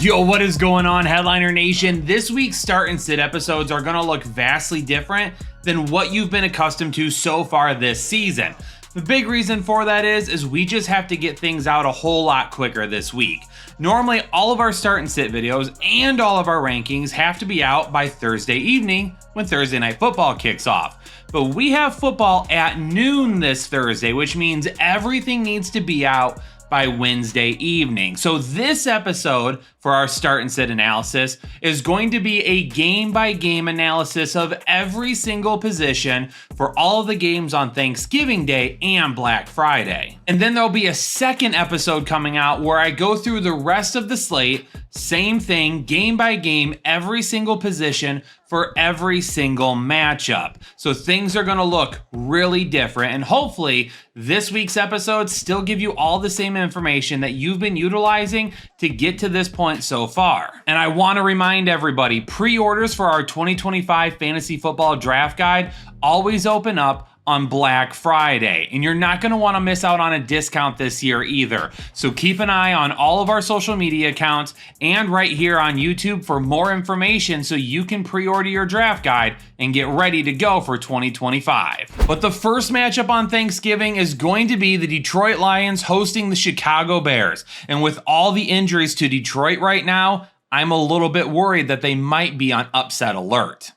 Yo, what is going on, Headliner Nation? This week's start and sit episodes are going to look vastly different than what you've been accustomed to so far this season. The big reason for that is we just have to get things out a whole lot quicker this week. Normally, all of our start and sit videos and all of our rankings have to be out by Thursday evening when Thursday Night Football kicks off. But we have football at noon this Thursday, which means everything needs to be out by Wednesday evening. So this episode for our start and sit analysis is going to be a game-by-game analysis of every single position for all of the games on Thanksgiving Day and Black Friday. And then there'll be a second episode coming out where I go through the rest of the slate, same thing, game by game, every single position for every single matchup. So things are gonna look really different, and hopefully this week's episodes still give you all the same information that you've been utilizing to get to this point so far. And I wanna remind everybody, pre-orders for our 2025 Fantasy Football Draft Guide always open up on Black Friday, and you're not going to want to miss out on a discount this year either. So keep an eye on all of our social media accounts and right here on YouTube for more information so you can pre-order your draft guide and get ready to go for 2025. But the first matchup on Thanksgiving is going to be the Detroit Lions hosting the Chicago Bears. And with all the injuries to Detroit right now, I'm a little bit worried that they might be on upset alert.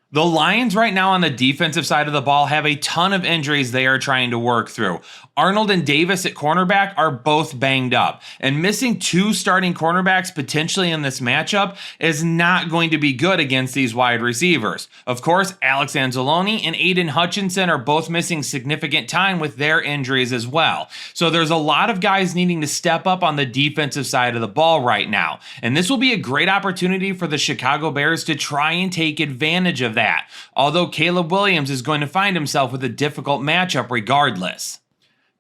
The Lions right now on the defensive side of the ball have a ton of injuries they are trying to work through. Arnold and Davis at cornerback are both banged up, and missing two starting cornerbacks potentially in this matchup is not going to be good against these wide receivers. Of course, Alex Anzalone and Aiden Hutchinson are both missing significant time with their injuries as well. So there's a lot of guys needing to step up on the defensive side of the ball right now, and this will be a great opportunity for the Chicago Bears to try and take advantage of that, although Caleb Williams is going to find himself with a difficult matchup regardless.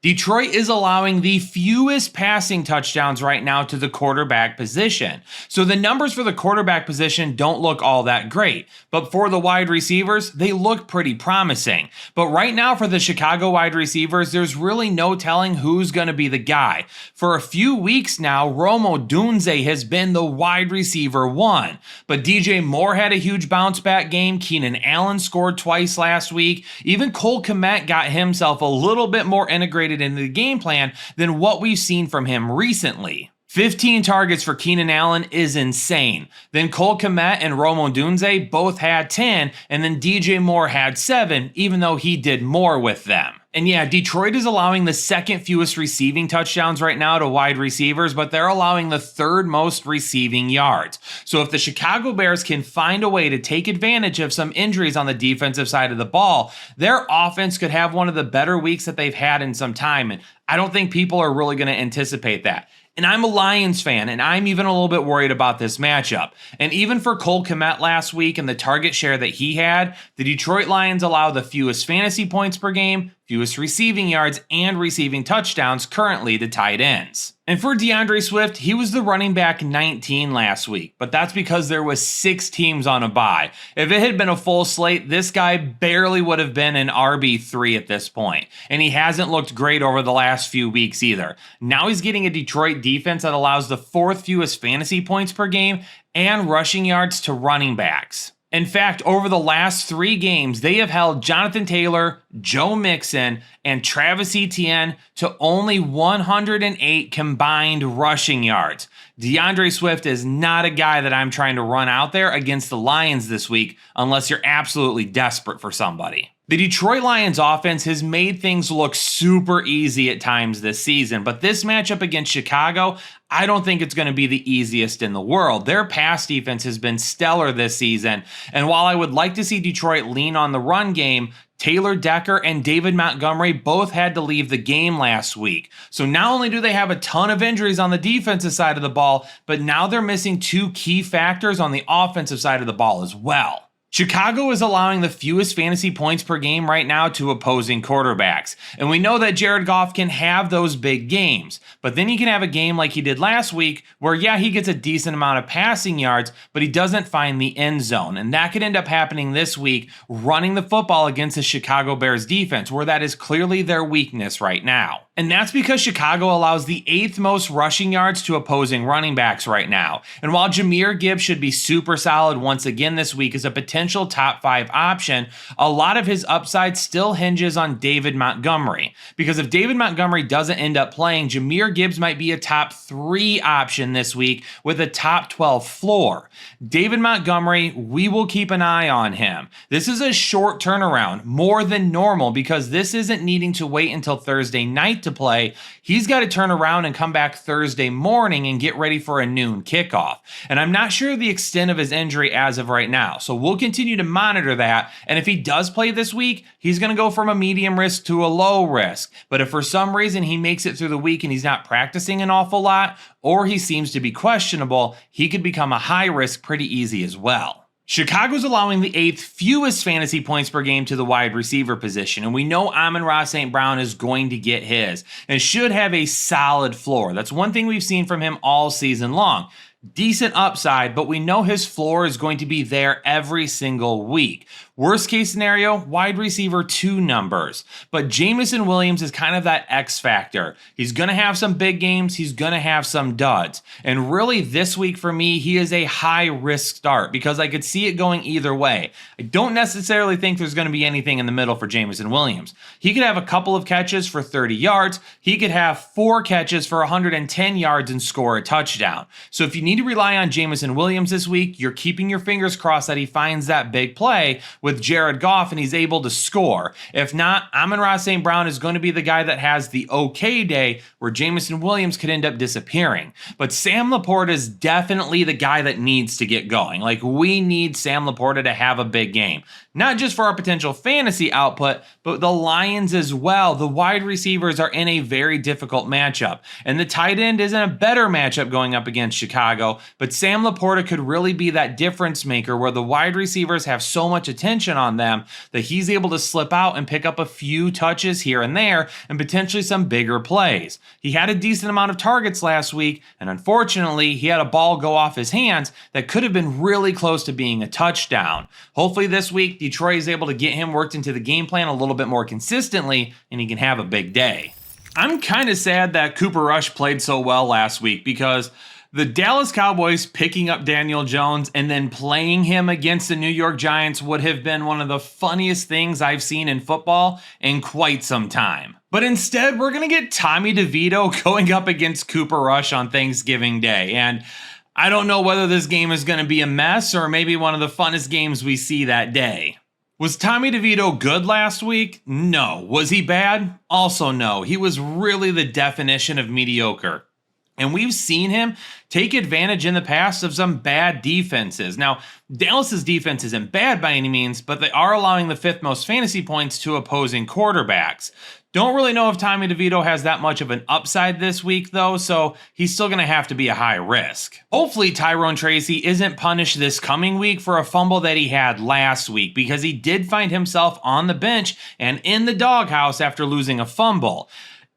Detroit is allowing the fewest passing touchdowns right now to the quarterback position. So the numbers for the quarterback position don't look all that great, but for the wide receivers, they look pretty promising. But right now for the Chicago wide receivers, there's really no telling who's going to be the guy. For a few weeks now, Rome Odunze has been the wide receiver one, but DJ Moore had a huge bounce back game. Keenan Allen scored twice last week. Even Cole Kmet got himself a little bit more integrated into the game plan than what we've seen from him recently. 15 targets for Keenan Allen is insane. Then Cole Kmet and Rome Odunze both had 10, and then DJ Moore had 7, even though he did more with them. And yeah, Detroit is allowing the second fewest receiving touchdowns right now to wide receivers, but they're allowing the third most receiving yards. So if the Chicago Bears can find a way to take advantage of some injuries on the defensive side of the ball, their offense could have one of the better weeks that they've had in some time. And I don't think people are really going to anticipate that. And I'm a Lions fan, and I'm even a little bit worried about this matchup. And even for Cole Kmet last week and the target share that he had, the Detroit Lions allow the fewest fantasy points per game, fewest receiving yards, and receiving touchdowns currently to tight ends. And for DeAndre Swift, he was the running back 19 last week, but that's because there was 6 teams on a bye. If it had been a full slate, this guy barely would have been an RB3 at this point, and he hasn't looked great over the last few weeks either. Now he's getting a Detroit defense that allows the 4th fewest fantasy points per game and rushing yards to running backs. In fact, over the last 3 games, they have held Jonathan Taylor, Joe Mixon, and Travis Etienne to only 108 combined rushing yards. DeAndre Swift is not a guy that I'm trying to run out there against the Lions this week unless you're absolutely desperate for somebody. The Detroit Lions offense has made things look super easy at times this season, but this matchup against Chicago, I don't think it's going to be the easiest in the world. Their pass defense has been stellar this season, and while I would like to see Detroit lean on the run game, Taylor Decker and David Montgomery both had to leave the game last week. So not only do they have a ton of injuries on the defensive side of the ball, but now they're missing 2 key factors on the offensive side of the ball as well. Chicago is allowing the fewest fantasy points per game right now to opposing quarterbacks. And we know that Jared Goff can have those big games, but then he can have a game like he did last week where, yeah, he gets a decent amount of passing yards, but he doesn't find the end zone. And that could end up happening this week running the football against the Chicago Bears defense, where that is clearly their weakness right now. And that's because Chicago allows the 8th most rushing yards to opposing running backs right now. And while Jahmyr Gibbs should be super solid once again this week as a potential top 5 option, a lot of his upside still hinges on David Montgomery. Because if David Montgomery doesn't end up playing, Jahmyr Gibbs might be a top 3 option this week with a top 12 floor. David Montgomery, we will keep an eye on him. This is a short turnaround, more than normal, because this isn't needing to wait until Thursday night to play. He's got to turn around and come back Thursday morning and get ready for a noon kickoff. And I'm not sure the extent of his injury as of right now, so we'll continue to monitor that. And if he does play this week, he's going to go from a medium risk to a low risk. But if for some reason he makes it through the week and he's not practicing an awful lot, or he seems to be questionable, he could become a high risk pretty easy as well. Chicago's allowing the 8th fewest fantasy points per game to the wide receiver position, and we know Amon-Ra St. Brown is going to get his and should have a solid floor. That's one thing we've seen from him all season long. Decent upside, but we know his floor is going to be there every single week. Worst case scenario, wide receiver 2 numbers. But Jameson Williams is kind of that X factor. He's going to have some big games. He's going to have some duds. And really this week for me, he is a high risk start because I could see it going either way. I don't necessarily think there's going to be anything in the middle for Jameson Williams. He could have a couple of catches for 30 yards. He could have 4 catches for 110 yards and score a touchdown. So if you need to rely on Jameson Williams this week, you're keeping your fingers crossed that he finds that big play with Jared Goff and he's able to score. If not, Amon-Ra St. Brown is going to be the guy that has the okay day where Jameson Williams could end up disappearing. But Sam Laporta is definitely the guy that needs to get going. Like, we need Sam Laporta to have a big game. Not just for our potential fantasy output, but the Lions as well. The wide receivers are in a very difficult matchup. And the tight end isn't a better matchup going up against Chicago, but Sam Laporta could really be that difference maker where the wide receivers have so much attention on them that he's able to slip out and pick up a few touches here and there and potentially some bigger plays. He had a decent amount of targets last week, and unfortunately, he had a ball go off his hands that could have been really close to being a touchdown. Hopefully this week, Detroit is able to get him worked into the game plan a little bit more consistently, and he can have a big day. I'm kind of sad that Cooper Rush played so well last week because the Dallas Cowboys picking up Daniel Jones and then playing him against the New York Giants would have been one of the funniest things I've seen in football in quite some time. But instead, we're going to get Tommy DeVito going up against Cooper Rush on Thanksgiving Day. And I don't know whether this game is going to be a mess or maybe one of the funnest games we see that day. Was Tommy DeVito good last week? No. Was he bad? Also no. He was really the definition of mediocre. And we've seen him take advantage in the past of some bad defenses. Now, Dallas's defense isn't bad by any means, but they are allowing the 5th most fantasy points to opposing quarterbacks. Don't really know if Tommy DeVito has that much of an upside this week, though, so he's still going to have to be a high risk. Hopefully, Tyrone Tracy isn't punished this coming week for a fumble that he had last week, because he did find himself on the bench and in the doghouse after losing a fumble.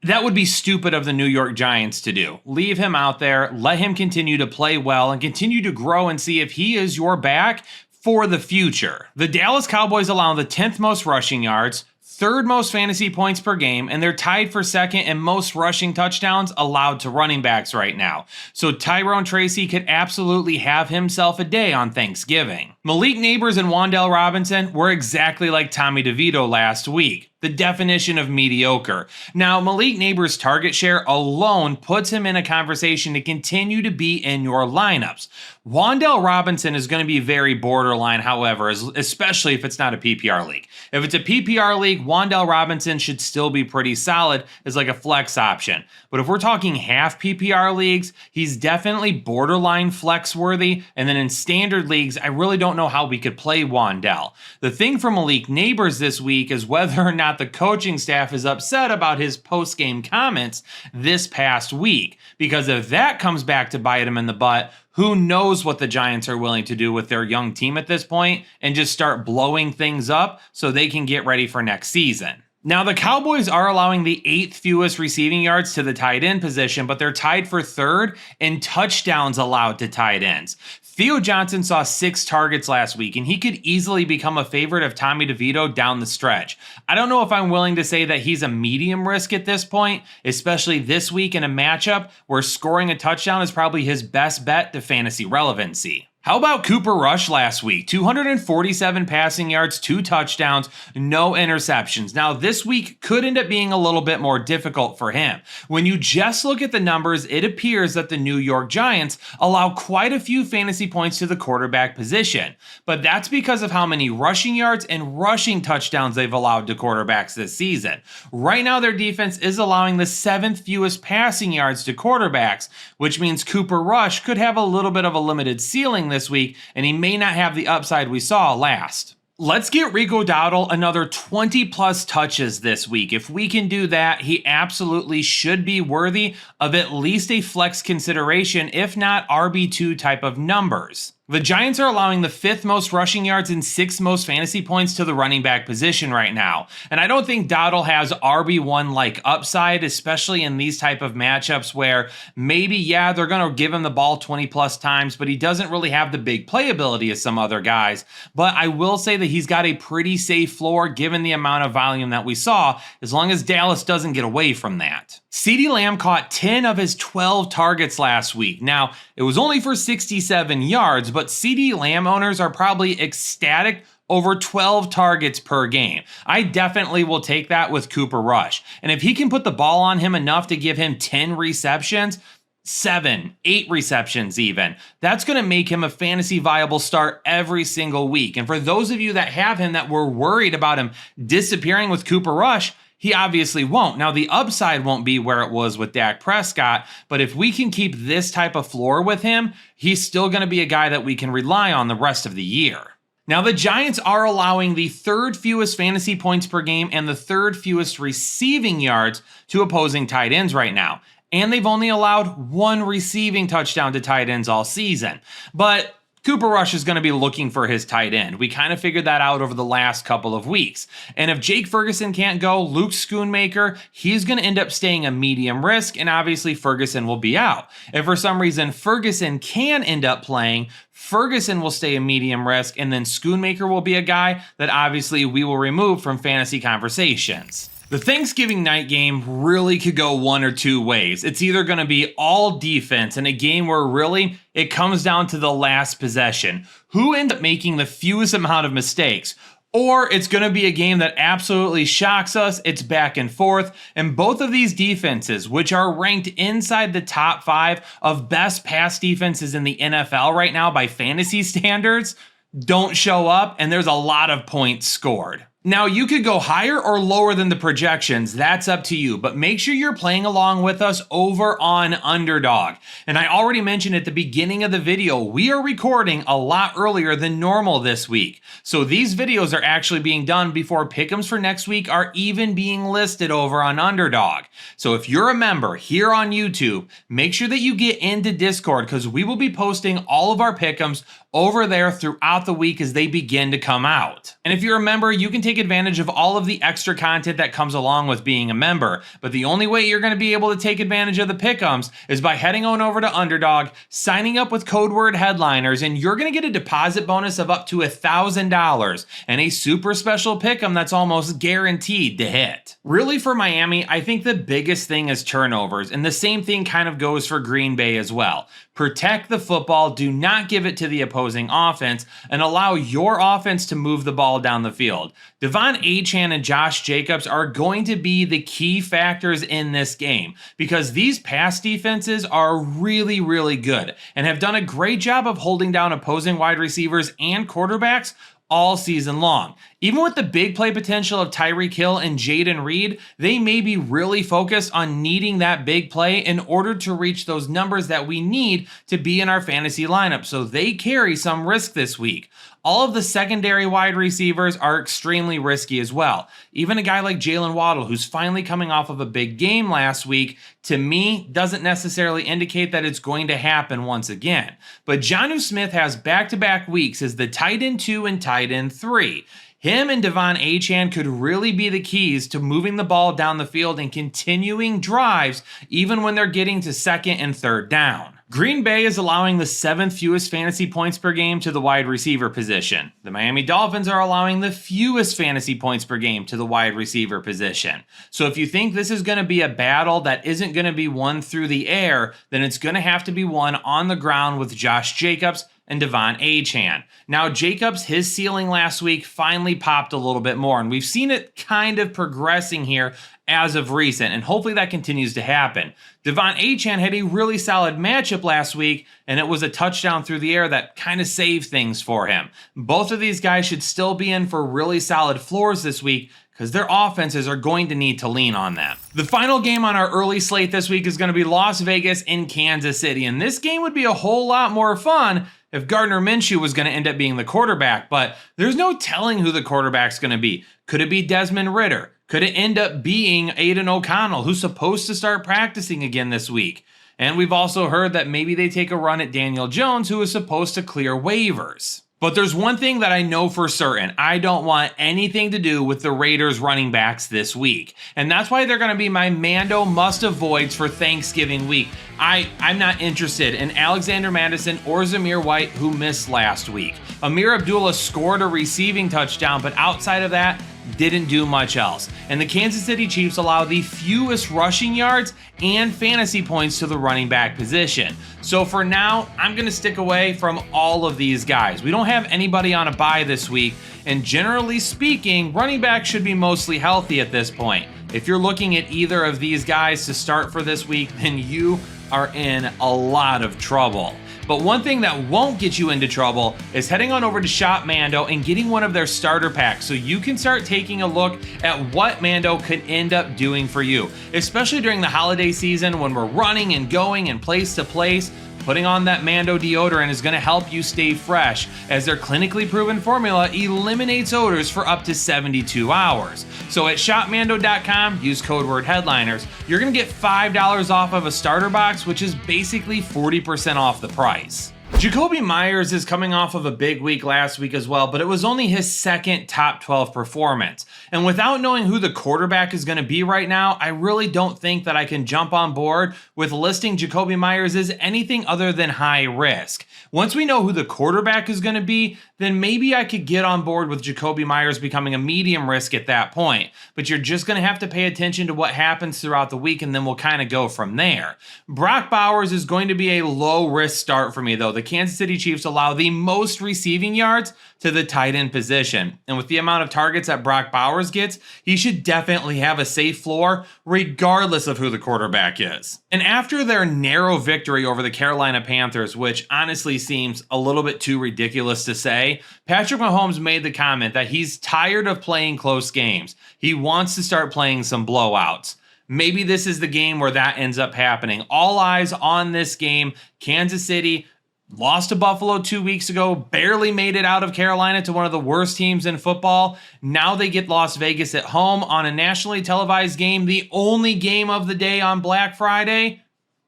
That would be stupid of the New York Giants to do. Leave him out there, let him continue to play well, and continue to grow and see if he is your back for the future. The Dallas Cowboys allow the 10th most rushing yards, 3rd most fantasy points per game, and they're tied for 2nd in most rushing touchdowns allowed to running backs right now. So Tyrone Tracy could absolutely have himself a day on Thanksgiving. Malik Nabers and Wan'Dale Robinson were exactly like Tommy DeVito last week. The definition of mediocre. Now, Malik Nabers' target share alone puts him in a conversation to continue to be in your lineups. Wan'Dale Robinson is going to be very borderline, however, especially if it's not a PPR league. If it's a PPR league, Wan'Dale Robinson should still be pretty solid as like a flex option. But if we're talking half PPR leagues, he's definitely borderline flex worthy. And then in standard leagues, I really don't know how we could play Wan'Dale. The thing for Malik Nabers this week is whether or not the coaching staff is upset about his post-game comments this past week. Because if that comes back to bite him in the butt, who knows what the Giants are willing to do with their young team at this point and just start blowing things up so they can get ready for next season. Now, the Cowboys are allowing the 8th fewest receiving yards to the tight end position, but they're tied for 3rd in touchdowns allowed to tight ends. Theo Johnson saw 6 targets last week, and he could easily become a favorite of Tommy DeVito down the stretch. I don't know if I'm willing to say that he's a medium risk at this point, especially this week in a matchup where scoring a touchdown is probably his best bet to fantasy relevancy. How about Cooper Rush last week? 247 passing yards, 2 touchdowns, no interceptions. Now, this week could end up being a little bit more difficult for him. When you just look at the numbers, it appears that the New York Giants allow quite a few fantasy points to the quarterback position. But that's because of how many rushing yards and rushing touchdowns they've allowed to quarterbacks this season. Right now, their defense is allowing the 7th fewest passing yards to quarterbacks, which means Cooper Rush could have a little bit of a limited ceiling this week, and he may not have the upside we saw last. Let's get Rico Dowdle another 20 plus touches this week. If we can do that, he absolutely should be worthy of at least a flex consideration, if not RB2 type of numbers. The Giants are allowing the 5th most rushing yards and 6th most fantasy points to the running back position right now. And I don't think Dowdle has RB1 like upside, especially in these type of matchups where maybe, yeah, they're going to give him the ball 20 plus times, but he doesn't really have the big playability as some other guys. But I will say that he's got a pretty safe floor given the amount of volume that we saw, as long as Dallas doesn't get away from that. CeeDee Lamb caught 10 of his 12 targets last week. Now, it was only for 67 yards, but CeeDee Lamb owners are probably ecstatic over 12 targets per game. I definitely will take that with Cooper Rush. And if he can put the ball on him enough to give him 10 receptions, 7, 8 receptions even, that's going to make him a fantasy viable start every single week. And for those of you that have him that were worried about him disappearing with Cooper Rush, he obviously won't. Now, the upside won't be where it was with Dak Prescott, but if we can keep this type of floor with him, he's still going to be a guy that we can rely on the rest of the year. Now, the Giants are allowing the 3rd fewest fantasy points per game and the 3rd fewest receiving yards to opposing tight ends right now. And they've only allowed 1 receiving touchdown to tight ends all season. But Cooper Rush is going to be looking for his tight end. We kind of figured that out over the last couple of weeks. And if Jake Ferguson can't go, Luke Schoonmaker, he's going to end up staying a medium risk, and obviously Ferguson will be out. If for some reason Ferguson can end up playing, Ferguson will stay a medium risk, and then Schoonmaker will be a guy that obviously we will remove from fantasy conversations. The Thanksgiving night game really could go one or two ways. It's either going to be all defense in a game where really it comes down to the last possession, who ends up making the fewest amount of mistakes, or it's going to be a game that absolutely shocks us. It's back and forth, and both of these defenses, which are ranked inside the top 5 of best pass defenses in the NFL right now by fantasy standards, don't show up, and there's a lot of points scored. Now, you could go higher or lower than the projections. That's up to you, but make sure you're playing along with us over on Underdog. And I already mentioned at the beginning of the video, we are recording a lot earlier than normal this week. So these videos are actually being done before pick'ems for next week are even being listed over on Underdog. So if you're a member here on YouTube, make sure that you get into Discord because we will be posting all of our pick'ems over there throughout the week as they begin to come out. And if you're a member, you can take advantage of all of the extra content that comes along with being a member. But the only way you're going to be able to take advantage of the pick'ems is by heading on over to Underdog, signing up with code word headliners, and you're going to get a deposit bonus of up to $1,000 and a super special pick'em that's almost guaranteed to hit. Really, for Miami, I think the biggest thing is turnovers, and the same thing kind of goes for Green Bay as well. Protect the football, do not give it to the opposing offense, and allow your offense to move the ball down the field. Devon Achane and Josh Jacobs are going to be the key factors in this game because these pass defenses are really, really good and have done a great job of holding down opposing wide receivers and quarterbacks all season long. Even with the big play potential of Tyreek Hill and Jaden Reed, they may be really focused on needing that big play in order to reach those numbers that we need to be in our fantasy lineup. So they carry some risk this week. All of the secondary wide receivers are extremely risky as well. Even a guy like Jalen Waddle, who's finally coming off of a big game last week, to me, doesn't necessarily indicate that it's going to happen once again. But Jonnu Smith has back-to-back weeks as the tight end 2 and tight end 3. Him and Devon Achane could really be the keys to moving the ball down the field and continuing drives even when they're getting to second and third down. Green Bay is allowing the 7th fewest fantasy points per game to the wide receiver position. The Miami Dolphins are allowing the fewest fantasy points per game to the wide receiver position. So if you think this is going to be a battle that isn't going to be won through the air, then it's going to have to be won on the ground with Josh Jacobs and Devon Achane. Now, Jacobs, his ceiling last week finally popped a little bit more, and we've seen it kind of progressing here as of recent, and hopefully that continues to happen. Devon Achane had a really solid matchup last week, and it was a touchdown through the air that kind of saved things for him. Both of these guys should still be in for really solid floors this week, because their offenses are going to need to lean on them. The final game on our early slate this week is going to be Las Vegas in Kansas City, and this game would be a whole lot more fun if Gardner Minshew was going to end up being the quarterback, but there's no telling who the quarterback's going to be. Could it be Desmond Ridder? Could it end up being Aiden O'Connell, who's supposed to start practicing again this week? And we've also heard that maybe they take a run at Daniel Jones, who is supposed to clear waivers. But there's one thing that I know for certain. I don't want anything to do with the Raiders running backs this week. And that's why they're going to be my Mando must-avoids for Thanksgiving week. I'm not interested in Alexander Mattison or Zamir White, who missed last week. Amir Abdullah scored a receiving touchdown, but outside of that, didn't do much else. And the Kansas City Chiefs allow the fewest rushing yards and fantasy points to the running back position. So for now, I'm going to stick away from all of these guys. We don't have anybody on a bye this week, and generally speaking, running back should be mostly healthy at this point. If you're looking at either of these guys to start for this week, then you are in a lot of trouble. But one thing that won't get you into trouble is heading on over to Shop Mando and getting one of their starter packs so you can start taking a look at what Mando could end up doing for you, especially during the holiday season when we're running and going and place to place. Putting on that Mando deodorant is going to help you stay fresh, as their clinically proven formula eliminates odors for up to 72 hours. So at shopmando.com, use code word headliners. You're going to get $5 off of a starter box, which is basically 40% off the price. Jakobi Meyers is coming off of a big week last week as well, but it was only his second top 12 performance. And without knowing who the quarterback is going to be right now, I really don't think that I can jump on board with listing Jakobi Meyers as anything other than high risk. Once we know who the quarterback is going to be, then maybe I could get on board with Jakobi Meyers becoming a medium risk at that point. But you're just going to have to pay attention to what happens throughout the week, and then we'll kind of go from there. Brock Bowers is going to be a low risk start for me, though. The Kansas City Chiefs allow the most receiving yards to the tight end position. And with the amount of targets that Brock Bowers gets, he should definitely have a safe floor regardless of who the quarterback is. And after their narrow victory over the Carolina Panthers, which honestly seems a little bit too ridiculous to say, Patrick Mahomes made the comment that he's tired of playing close games. He wants to start playing some blowouts. Maybe this is the game where that ends up happening. All eyes on this game. Kansas City lost to Buffalo 2 weeks ago, barely made it out of Carolina to one of the worst teams in football. Now they get Las Vegas at home on a nationally televised game, the only game of the day on Black Friday.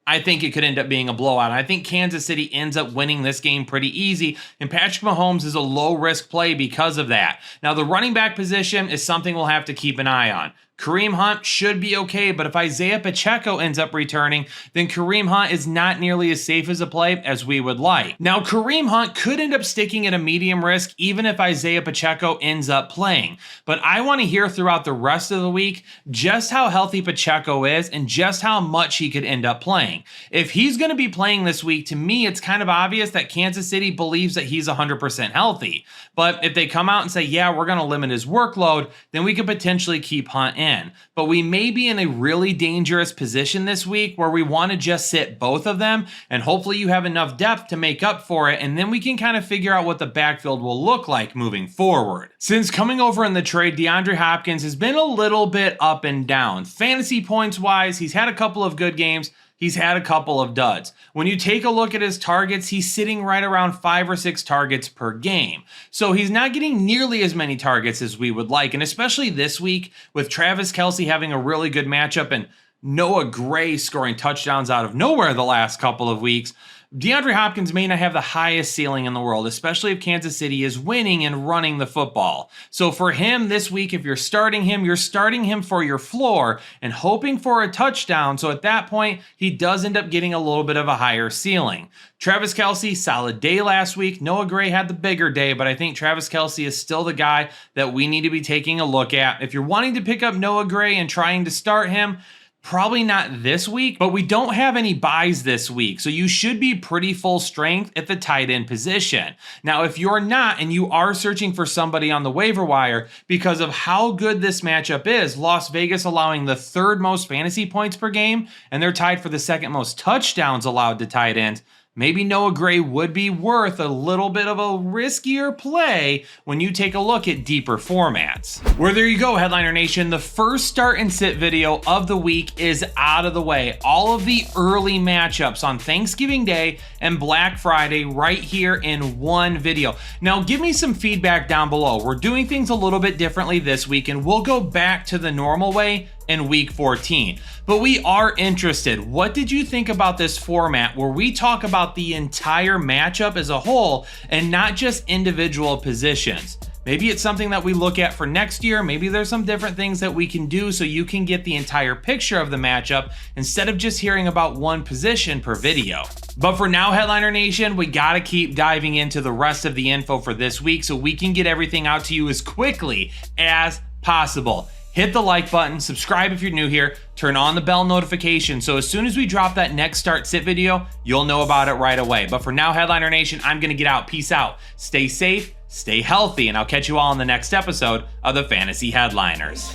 I think it could end up being a blowout. I think Kansas City ends up winning this game pretty easy, and Patrick Mahomes is a low-risk play because of that. Now, the running back position is something we'll have to keep an eye on. Kareem Hunt should be okay, but if Isaiah Pacheco ends up returning, then Kareem Hunt is not nearly as safe as a play as we would like. Now, Kareem Hunt could end up sticking at a medium risk even if Isaiah Pacheco ends up playing, but I want to hear throughout the rest of the week just how healthy Pacheco is and just how much he could end up playing. If he's going to be playing this week, to me, it's kind of obvious that Kansas City believes that he's 100% healthy. But if they come out and say, yeah, we're going to limit his workload, then we could potentially keep Hunt in. But we may be in a really dangerous position this week where we want to just sit both of them, and hopefully you have enough depth to make up for it, and then we can kind of figure out what the backfield will look like moving forward. Since coming over in the trade, DeAndre Hopkins has been a little bit up and down. Fantasy points wise, he's had a couple of good games. He's had a couple of duds. When you take a look at his targets, he's sitting right around 5 or 6 targets per game. So he's not getting nearly as many targets as we would like. And especially this week with Travis Kelce having a really good matchup and Noah Gray scoring touchdowns out of nowhere the last couple of weeks, DeAndre Hopkins may not have the highest ceiling in the world, especially if Kansas City is winning and running the football. So for him this week, if you're starting him for your floor and hoping for a touchdown. So at that point, he does end up getting a little bit of a higher ceiling. Travis Kelce, solid day last week. Noah Gray had the bigger day, but I think Travis Kelce is still the guy that we need to be taking a look at. If you're wanting to pick up Noah Gray and trying to start him, probably not this week, but we don't have any buys this week, so you should be pretty full strength at the tight end position. Now, if you're not and you are searching for somebody on the waiver wire because of how good this matchup is, Las Vegas allowing the 3rd most fantasy points per game, and they're tied for the 2nd most touchdowns allowed to tight ends, maybe Noah Gray would be worth a little bit of a riskier play when you take a look at deeper formats. Well, there you go, Headliner Nation. The first start and sit video of the week is out of the way. All of the early matchups on Thanksgiving Day and Black Friday right here in one video. Now, give me some feedback down below. We're doing things a little bit differently this week, and we'll go back to the normal way in week 14. But we are interested. What did you think about this format where we talk about the entire matchup as a whole and not just individual positions? Maybe it's something that we look at for next year. Maybe there's some different things that we can do so you can get the entire picture of the matchup instead of just hearing about one position per video. But for now, Headliner Nation, we gotta keep diving into the rest of the info for this week so we can get everything out to you as quickly as possible. Hit the like button, subscribe if you're new here, turn on the bell notification so as soon as we drop that next start sit video, you'll know about it right away. But for now, Headliner Nation, I'm gonna get out. Peace out. Stay safe, stay healthy, and I'll catch you all in the next episode of the Fantasy Headliners.